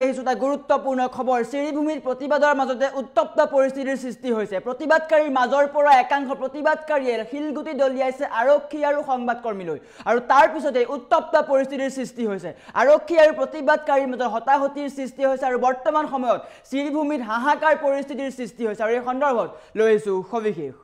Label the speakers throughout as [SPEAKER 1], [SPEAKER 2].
[SPEAKER 1] এটা গুৰুত্বপূৰ্ণ খবৰ শ্ৰীভূমিৰ প্ৰতিবাদৰ মাজতে উত্তপ্ত পৰিস্থিতিৰ সৃষ্টি হৈছে প্ৰতিবাদকাৰীৰ মাজৰ পৰা একাংশ প্ৰতিবাদকাৰীয়ে শিলগুটি দলিয়াইছে আৰক্ষী আৰু সংবাদকৰ্মীলৈ আৰু তাৰ পিছতে উত্তপ্ত পৰিস্থিতিৰ সৃষ্টি হৈছে আৰক্ষী আৰু প্ৰতিবাদকাৰীৰ মাজত হতাহতিৰ সৃষ্টি হৈছে আৰু বৰ্তমান সময়ত শ্ৰীভূমিত হাহাকাৰ পৰিস্থিতিৰ সৃষ্টি হৈছে আৰু এই সন্দৰ্ভত লৈছো সবিশেষ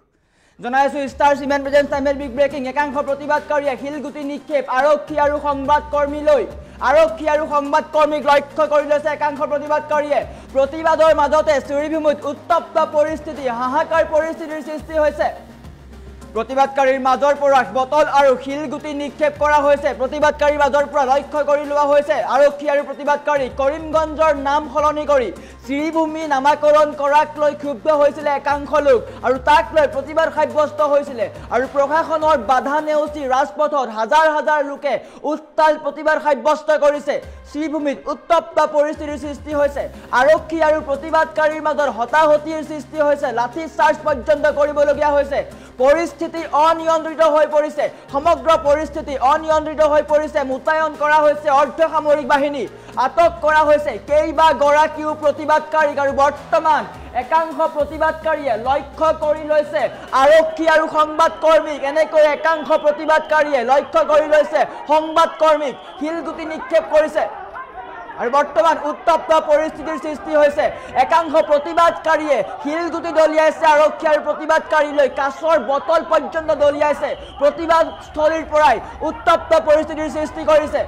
[SPEAKER 1] জনাইছো ষ্টাৰ সিমেন্ট প্ৰেজেন্ট টাইমেৰ বিগ ব্ৰেকিং একাংশ প্ৰতিবাদকাৰীয়ে শিলগুটি নিক্ষেপ আৰক্ষী আৰু সংবাদকৰ্মীলৈ আৰক্ষী আৰু সংবাদকৰ্মীক লক্ষ্য কৰি লৈছে একাংশ প্ৰতিবাদকাৰীয়ে প্ৰতিবাদৰ মাজতে শ্ৰীভূমিত উত্তপ্ত পৰিস্থিতি হাহাকাৰ পৰিস্থিতিৰ সৃষ্টি হৈছে প্ৰতিবাদকাৰীৰ মাজৰ পৰা বটল আৰু শিলগুটি নিক্ষেপ কৰা হৈছে প্ৰতিবাদকাৰীৰ মাজৰ পৰা লক্ষ্য কৰি লোৱা হৈছে আৰক্ষী আৰু প্ৰতিবাদকাৰী কৰিমগঞ্জৰ নাম সলনি কৰি শ্ৰীভূমি নামাকৰণ কৰাক লৈ ক্ষুব্ধ হৈছিল একাংশ লোক আৰু তাক লৈ প্ৰতিবাদ সাব্যস্ত হৈছিল আৰু প্ৰশাসনৰ বাধা নেওচি ৰাজপথত হাজাৰ হাজাৰ লোকে উত্তাল প্ৰতিবাদ সাব্যস্ত কৰিছে শ্ৰীভূমিত উত্তপ্ত পৰিস্থিতিৰ সৃষ্টি হৈছে আৰক্ষী আৰু প্ৰতিবাদকাৰীৰ মাজত হতাহতিৰ সৃষ্টি হৈছে লাঠি চাৰ্জ পৰ্যন্ত কৰিবলগীয়া হৈছে পৰিস্থিতি অনিয়ন্ত্ৰিত হৈ পৰিছে সমগ্ৰ পৰিস্থিতি অনিয়ন্ত্ৰিত হৈ পৰিছে মুতায়ন কৰা হৈছে অৰ্ধসামৰিক বাহিনী আটক কৰা হৈছে কেইবা গৰাকীও প্ৰতিবাদকাৰীক আৰু বৰ্তমান একাংশ প্ৰতিবাদকাৰীয়ে লক্ষ্য কৰি লৈছে আৰক্ষী আৰু সংবাদকৰ্মীক এনেকৈ একাংশ প্ৰতিবাদকাৰীয়ে লক্ষ্য কৰি লৈছে সংবাদকৰ্মীক শিলগুটি নিক্ষেপ কৰিছে আৰু বৰ্তমান উত্তপ্ত পৰিস্থিতিৰ সৃষ্টি হৈছে একাংশ প্ৰতিবাদকাৰীয়ে শিলগুটি দলিয়াইছে আৰক্ষী আৰু প্ৰতিবাদকাৰীলৈ কাছৰ বটল পৰ্যন্ত দলিয়াইছে প্ৰতিবাদস্থলীৰ পৰাই উত্তপ্ত পৰিস্থিতিৰ সৃষ্টি কৰিছে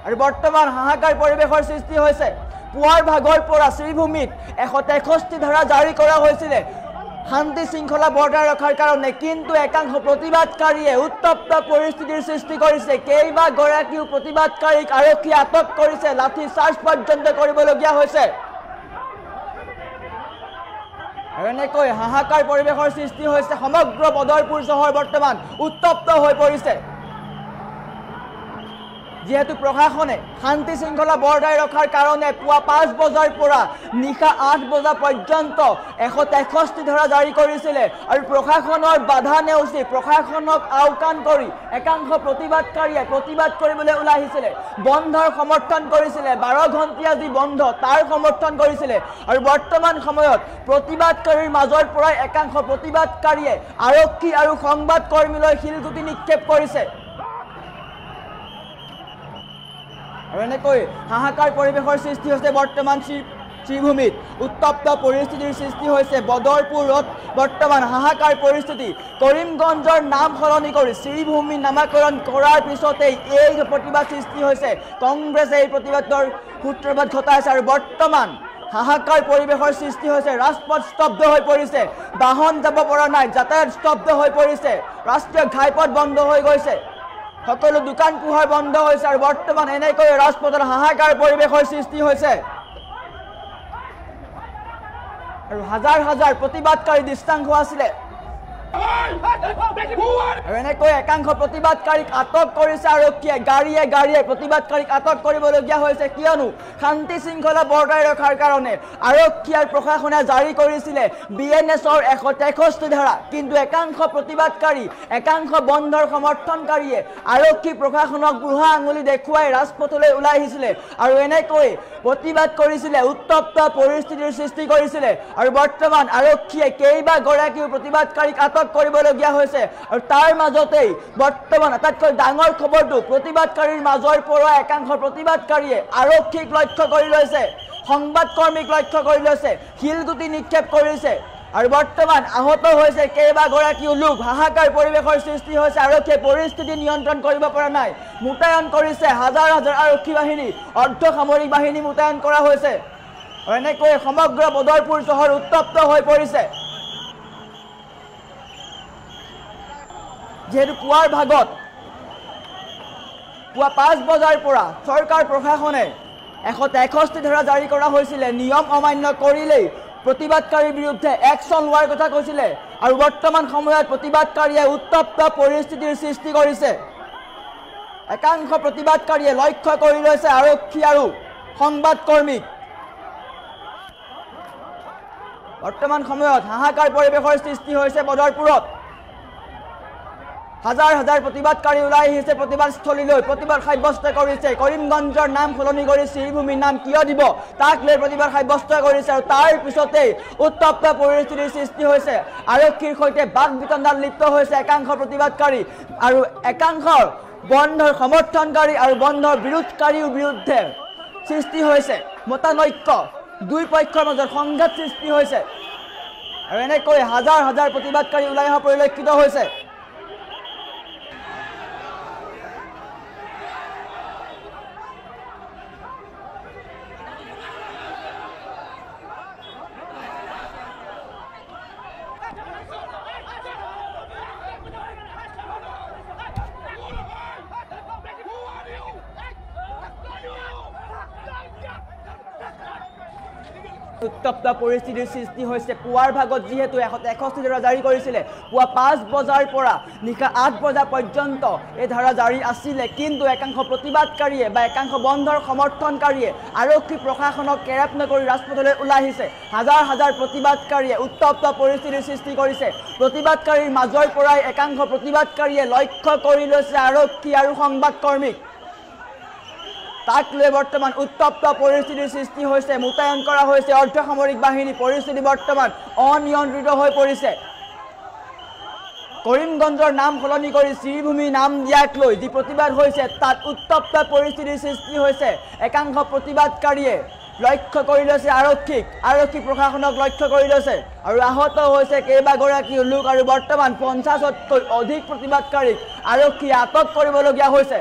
[SPEAKER 1] আৰু বৰ্তমান হাহাকাৰ পৰিৱেশৰ সৃষ্টি হৈছে পুৱাৰ ভাগৰ পৰা শ্ৰীভূমিত 163 ধাৰা জাৰি কৰা হৈছিল শান্তি শৃংখলা বৰ্তাই ৰখাৰ কাৰণে কিন্তু একাংশ প্ৰতিবাদকাৰীয়ে উত্তপ্ত পৰিস্থিতিৰ সৃষ্টি কৰিছে কেইবা গৰাকীও প্ৰতিবাদকাৰীক আৰক্ষী আটক কৰিছে লাঠি চাৰ্জ পৰ্যন্ত কৰিবলগীয়া হৈছে আৰু এনেকৈ হাহাকাৰ পৰিৱেশৰ সৃষ্টি হৈছে সমগ্ৰ বদৰপুৰ চহৰ বৰ্তমান উত্তপ্ত হৈ পৰিছে যেহেতু প্ৰশাসনে শান্তি শৃংখলা বৰ্তাই ৰখাৰ কাৰণে পুৱা 5 বজাৰ পৰা নিশা 8 বজা পৰ্যন্ত 163 ধাৰা জাৰি কৰিছিল আৰু প্ৰশাসনৰ বাধা নেওচি প্ৰশাসনক আওকাণ কৰি একাংশ প্ৰতিবাদকাৰীয়ে প্ৰতিবাদ কৰিবলৈ ওলাই আহিছিল বন্ধৰ সমৰ্থন কৰিছিল 12 ঘণ্টীয়া যি বন্ধ তাৰ সমৰ্থন কৰিছিল আৰু বৰ্তমান সময়ত প্ৰতিবাদকাৰীৰ মাজৰ পৰা একাংশ প্ৰতিবাদকাৰীয়ে আৰক্ষী আৰু সংবাদকৰ্মীলৈ শিলগুটি নিক্ষেপ কৰিছে আৰু এনেকৈ হাহাকাৰ পৰিৱেশৰ সৃষ্টি হৈছে বৰ্তমান শ্ৰীভূমিত উত্তপ্ত পৰিস্থিতিৰ সৃষ্টি হৈছে বদৰপুৰত বৰ্তমান হাহাকাৰ পৰিস্থিতি কৰিমগঞ্জৰ নাম সলনি কৰি শ্ৰীভূমি নামাকৰণ কৰাৰ পিছতেই এই প্ৰতিবাদ সৃষ্টি হৈছে কংগ্ৰেছে এই প্ৰতিবাদৰ সূত্ৰপাত ঘটাইছে আৰু বৰ্তমান হাহাকাৰ পৰিৱেশৰ সৃষ্টি হৈছে ৰাজপথ স্তব্ধ হৈ পৰিছে বাহন যাব পৰা নাই যাতায়াত স্তব্ধ হৈ পৰিছে ৰাষ্ট্ৰীয় ঘাইপথ বন্ধ হৈ গৈছে সকলো দোকান পোহাৰ বন্ধ হৈছে আৰু বৰ্তমান এনেকৈ ৰাজপথত হাহাকাৰ পৰিৱেশৰ সৃষ্টি হৈছে আৰু হাজাৰ হাজাৰ প্ৰতিবাদকাৰী দৃষ্টান্ত আছিলে আৰু এনেকৈ একাংশ প্ৰতিবাদকাৰীক আটক কৰিছে আৰক্ষীয়ে গাড়ীয়ে গাড়ীয়ে প্ৰতিবাদকাৰীক আটক কৰিবলগীয়া হৈছে কিয়নো শান্তি শৃংখলা বৰ্তাই ৰখাৰ কাৰণে আৰক্ষী আৰু প্ৰশাসনে জাৰি কৰিছিলে বিএনএছৰ 163 ধাৰা কিন্তু একাংশ প্ৰতিবাদকাৰী একাংশ বন্ধৰ সমৰ্থনকাৰীয়ে আৰক্ষী প্ৰশাসনক বুঢ়া আঙুলি দেখুৱাই ৰাজপথলৈ ওলাই আহিছিলে আৰু এনেকৈ প্ৰতিবাদ কৰিছিলে উত্তপ্ত পৰিস্থিতিৰ সৃষ্টি কৰিছিলে আৰু বৰ্তমান আৰক্ষীয়ে কেইবা গৰাকীও প্ৰতিবাদকাৰীক কৰিবলগীয়া হৈছে আৰু তাৰ মাজতেই বৰ্তমান আটাইতকৈ ডাঙৰ খবৰটো প্ৰতিবাদকাৰীৰ মাজৰ পৰা একাংশ প্ৰতিবাদকাৰীয়ে আৰক্ষীক লক্ষ্য কৰি লৈছে সংবাদকৰ্মীক লক্ষ্য কৰি লৈছে শিলগুটি নিক্ষেপ কৰিছে আৰু বৰ্তমান আহত হৈছে কেইবা গৰাকীও লোক হাহাকাৰ পৰিৱেশৰ সৃষ্টি হৈছে আৰক্ষীয়ে পৰিস্থিতি নিয়ন্ত্ৰণ কৰিব পৰা নাই মুতায়ন কৰিছে হাজাৰ হাজাৰ আৰক্ষী বাহিনী অৰ্ধসামৰিক বাহিনী মুতায়ন কৰা হৈছে আৰু এনেকৈ সমগ্ৰ বদৰপুৰ চহৰ উত্তপ্ত হৈ পৰিছে যেহেতু পুৱাৰ ভাগত পুৱা 5 বজাৰ পৰা চৰকাৰ প্ৰশাসনে 163 ধাৰা জাৰি কৰা হৈছিল নিয়ম অমান্য কৰিলেই প্ৰতিবাদকাৰীৰ বিৰুদ্ধে একশ্যন লোৱাৰ কথা কৈছিলে আৰু বৰ্তমান সময়ত প্ৰতিবাদকাৰীয়ে উত্তপ্ত পৰিস্থিতিৰ সৃষ্টি কৰিছে একাংশ প্ৰতিবাদকাৰীয়ে লক্ষ্য কৰি লৈছে আৰক্ষী আৰু সংবাদকৰ্মীক বৰ্তমান সময়ত হাহাকাৰ পৰিৱেশৰ সৃষ্টি হৈছে বদৰপুৰত হাজাৰ হাজাৰ প্ৰতিবাদকাৰী ওলাই আহিছে প্ৰতিবাদস্থলীলৈ প্ৰতিবাদ সাব্যস্ত কৰিছে কৰিমগঞ্জৰ নাম সলনি কৰি শ্ৰীভূমিৰ নাম কিয় দিব তাক লৈ প্ৰতিবাদ সাব্যস্ত কৰিছে আৰু তাৰ পিছতেই উত্তপ্ত পৰিস্থিতিৰ সৃষ্টি হৈছে আৰক্ষীৰ সৈতে বাক বিতণ্ডাত লিপ্ত হৈছে একাংশ প্ৰতিবাদকাৰী আৰু একাংশৰ বন্ধৰ সমৰ্থনকাৰী আৰু বন্ধৰ বিৰোধকাৰীৰ বিৰুদ্ধে সৃষ্টি হৈছে মতানৈক্য দুই পক্ষৰ মাজত সংঘাত সৃষ্টি হৈছে আৰু এনেকৈ হাজাৰ হাজাৰ প্ৰতিবাদকাৰী ওলাই অহা পৰিলক্ষিত হৈছে উত্তপ্ত পৰিস্থিতিৰ সৃষ্টি হৈছে পুৱাৰ ভাগত যেহেতু 161 ধাৰা জাৰি কৰিছিলে পুৱা 5 বজাৰ পৰা নিশা 8 বজা পৰ্যন্ত এই ধাৰা জাৰি আছিলে কিন্তু একাংশ প্ৰতিবাদকাৰীয়ে বা একাংশ বন্ধৰ সমৰ্থনকাৰীয়ে আৰক্ষী প্ৰশাসনক কেৰাপ নকৰি ৰাজপথলৈ ওলাই আহিছে হাজাৰ হাজাৰ প্ৰতিবাদকাৰীয়ে উত্তপ্ত পৰিস্থিতিৰ সৃষ্টি কৰিছে প্ৰতিবাদকাৰীৰ মাজৰ পৰাই একাংশ প্ৰতিবাদকাৰীয়ে লক্ষ্য কৰি লৈছে আৰক্ষী আৰু সংবাদকৰ্মীক তাক লৈ বৰ্তমান উত্তপ্ত পৰিস্থিতিৰ সৃষ্টি হৈছে মোতায়েন কৰা হৈছে অৰ্ধসামৰিক বাহিনী পৰিস্থিতি বৰ্তমান অনিয়ন্ত্ৰিত হৈ পৰিছে কৰিমগঞ্জৰ নাম সলনি কৰি শ্ৰীভূমি নাম দিয়াক লৈ যি প্ৰতিবাদ হৈছে তাত উত্তপ্ত পৰিস্থিতিৰ সৃষ্টি হৈছে একাংশ প্ৰতিবাদকাৰীয়ে লক্ষ্য কৰি লৈছে আৰক্ষী প্ৰশাসনক লক্ষ্য কৰি লৈছে আৰু আহত হৈছে কেইবাগৰাকী লোক আৰু বৰ্তমান 50তকৈ অধিক প্ৰতিবাদকাৰীক আৰক্ষীয়ে আটক কৰিবলগীয়া হৈছে